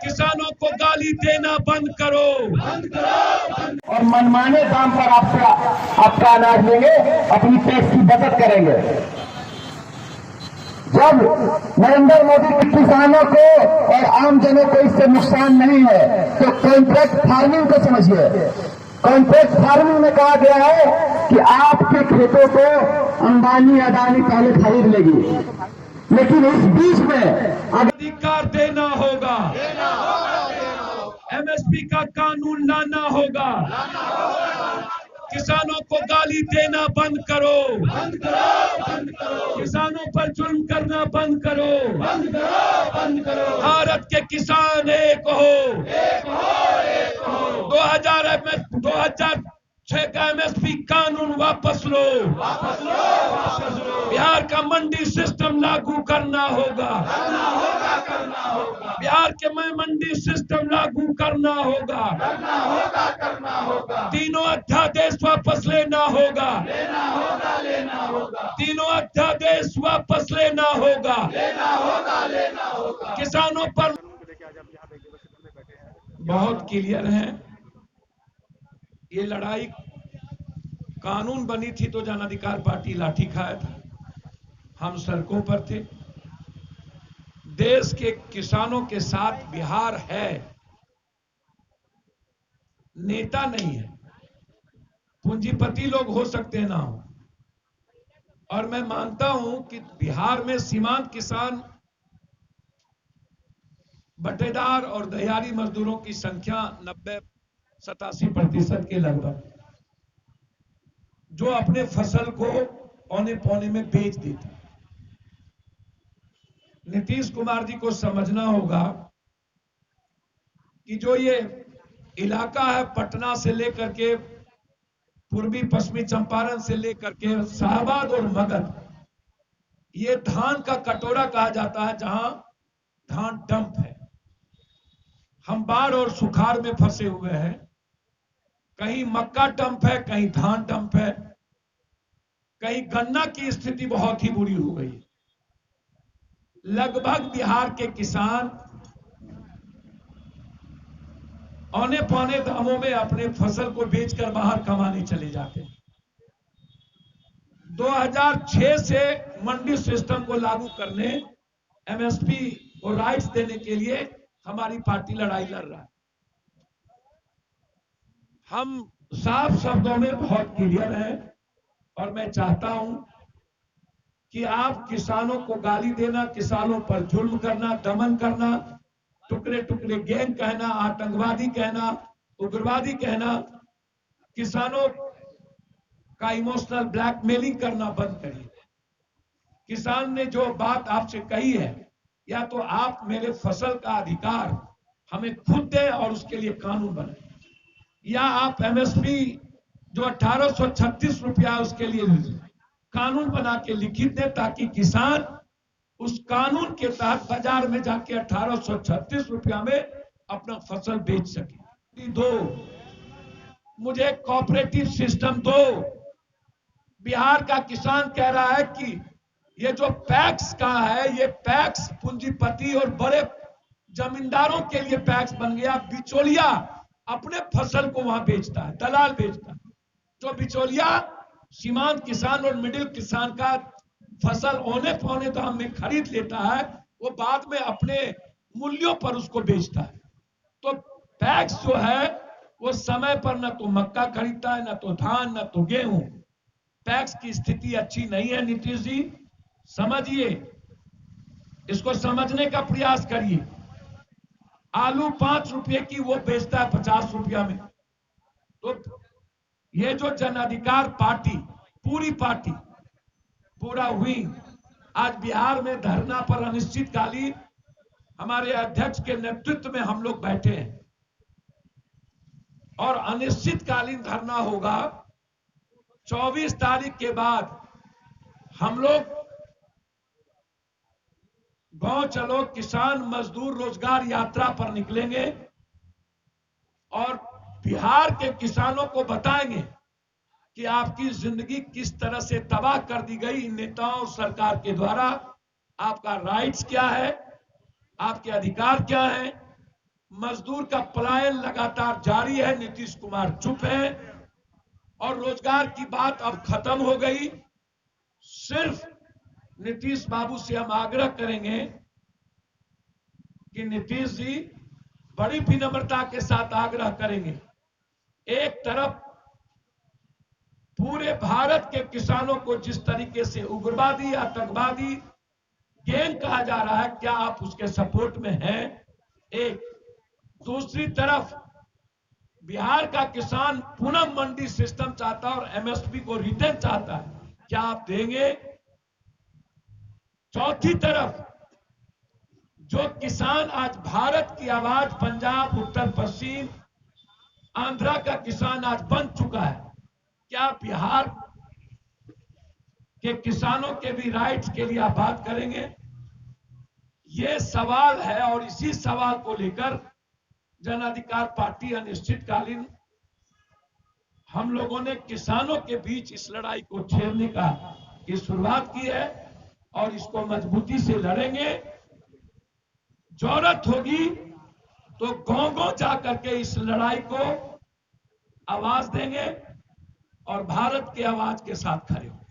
किसानों को गाली देना बंद करो। और मनमाने दाम पर आपका अनाज लेंगे, अपनी टैक्स की बचत करेंगे। जब नरेंद्र मोदी किसानों को और आम जनों को इससे नुकसान नहीं है तो कॉन्ट्रैक्ट फार्मिंग को समझिए। कॉन्ट्रैक्ट फार्मिंग में कहा गया है कि आपके खेतों को अंबानी अडानी पहले खरीद लेगी, लेकिन इस बीच में अधिकार देना होगा, एमएसपी का कानून लाना होगा। किसानों को गाली देना बंद करो, किसानों पर जुल्म करना बंद करो। भारत के किसान एक हो। 2006 का एमएसपी कानून वापस लो। बिहार का मंडी सिस्टम लागू करना होगा। बिहार के मंडी सिस्टम लागू करना होगा। तीनों अध्यादेश वापस लेना होगा। तीनों अध्यादेश वापस लेना होगा। किसानों पर बहुत क्लियर है। ये लड़ाई कानून बनी थी तो जन अधिकार पार्टी लाठी खाया था, हम सड़कों पर थे। देश के किसानों के साथ बिहार है, नेता नहीं है। पूंजीपति लोग हो सकते ना हो, और मैं मानता हूं कि बिहार में सीमांत किसान, बटेदार और दहियारी मजदूरों की संख्या 90-87% के लगभग, जो अपने फसल को औने पौने में बेच देते। नीतीश कुमार जी को समझना होगा कि जो ये इलाका है पटना से लेकर के पूर्वी पश्चिमी चंपारण से लेकर के शाहबाद और मगध, ये धान का कटोरा कहा जाता है, जहां धान डंप है। हम बाढ़ और सुखाड़ में फंसे हुए हैं। कहीं मक्का डंप है, कहीं धान डंप है, कहीं गन्ना की स्थिति बहुत ही बुरी हो गई। लगभग बिहार के किसान औने पौने दामों में अपने फसल को बेचकर बाहर कमाने चले जाते हैं। 2006 से मंडी सिस्टम को लागू करने, एमएसपी को राइट्स देने के लिए हमारी पार्टी लड़ाई लड़ रहा है। हम साफ शब्दों में बहुत क्लियर हैं, और मैं चाहता हूं कि आप किसानों को गाली देना, किसानों पर जुल्म करना, दमन करना, टुकड़े टुकड़े गैंग कहना, आतंकवादी कहना, उग्रवादी कहना, किसानों का इमोशनल ब्लैकमेलिंग करना बंद करिए। किसान ने जो बात आपसे कही है, या तो आप मेरे फसल का अधिकार हमें खुद दें और उसके लिए कानून बनाए, या आप एमएसपी जो 1836 रुपया उसके लिए कानून बना के लिखित दें, ताकि किसान उस कानून के तहत बाजार में जाके 1836 रुपया में अपना फसल बेच सके। दो, मुझे कोऑपरेटिव सिस्टम दो। बिहार का किसान कह रहा है कि ये जो पैक्स का है, ये पैक्स पूंजीपति और बड़े जमींदारों के लिए पैक्स बन गया। बिचौलिया अपने फसल को वहां बेचता है, दलाल बेचता है। जो बिचौलिया सीमांत किसान और मिडिल किसान का फसल औने पौने दाम में खरीद लेता है, वो बाद में अपने मूल्यों पर उसको बेचता है। तो पैक्स जो है वो समय पर न तो मक्का खरीदता है, न तो धान, न तो गेहूं। पैक्स की स्थिति अच्छी नहीं है। नीतीश जी समझिए, इसको समझने का प्रयास करिए। आलू 5 रुपए की वो बेचता है 50 रुपया में। तो ये जो जन अधिकार पार्टी, पूरी पार्टी, पूरा हुई, आज बिहार में धरना पर अनिश्चितकालीन हमारे अध्यक्ष के नेतृत्व में हम लोग बैठे हैं, और अनिश्चितकालीन धरना होगा 24 तारीख के बाद। हम लोग गांव चलो किसान मजदूर रोजगार यात्रा पर निकलेंगे, और बिहार के किसानों को बताएंगे कि आपकी जिंदगी किस तरह से तबाह कर दी गई इन नेताओं और सरकार के द्वारा। आपका राइट्स क्या है, आपके अधिकार क्या है, मजदूर का पलायन लगातार जारी है, नीतीश कुमार चुप है और रोजगार की बात अब खत्म हो गई। सिर्फ नीतीश बाबू से हम आग्रह करेंगे कि नीतीश जी, बड़ी विनम्रता के साथ आग्रह करेंगे, एक तरफ पूरे भारत के किसानों को जिस तरीके से उग्रवादी आतंकवादी गैंग कहा जा रहा है, क्या आप उसके सपोर्ट में हैं? एक, दूसरी तरफ बिहार का किसान पूनम मंडी सिस्टम चाहता है और एमएसपी को रिटर्न चाहता है, क्या आप देंगे? चौथी तरफ जो किसान आज भारत की आवाज, पंजाब, उत्तर पश्चिम, आंध्रा का किसान आज बन चुका है, क्या बिहार के किसानों के भी राइट्स के लिए आप बात करेंगे? ये सवाल है और इसी सवाल को लेकर जन अधिकार पार्टी अनिश्चितकालीन हम लोगों ने किसानों के बीच इस लड़ाई को छेड़ने की शुरुआत की है और इसको मजबूती से लड़ेंगे। जरूरत होगी तो गांव-गांव जाकर के इस लड़ाई को आवाज देंगे और भारत की आवाज के साथ खड़े होंगे।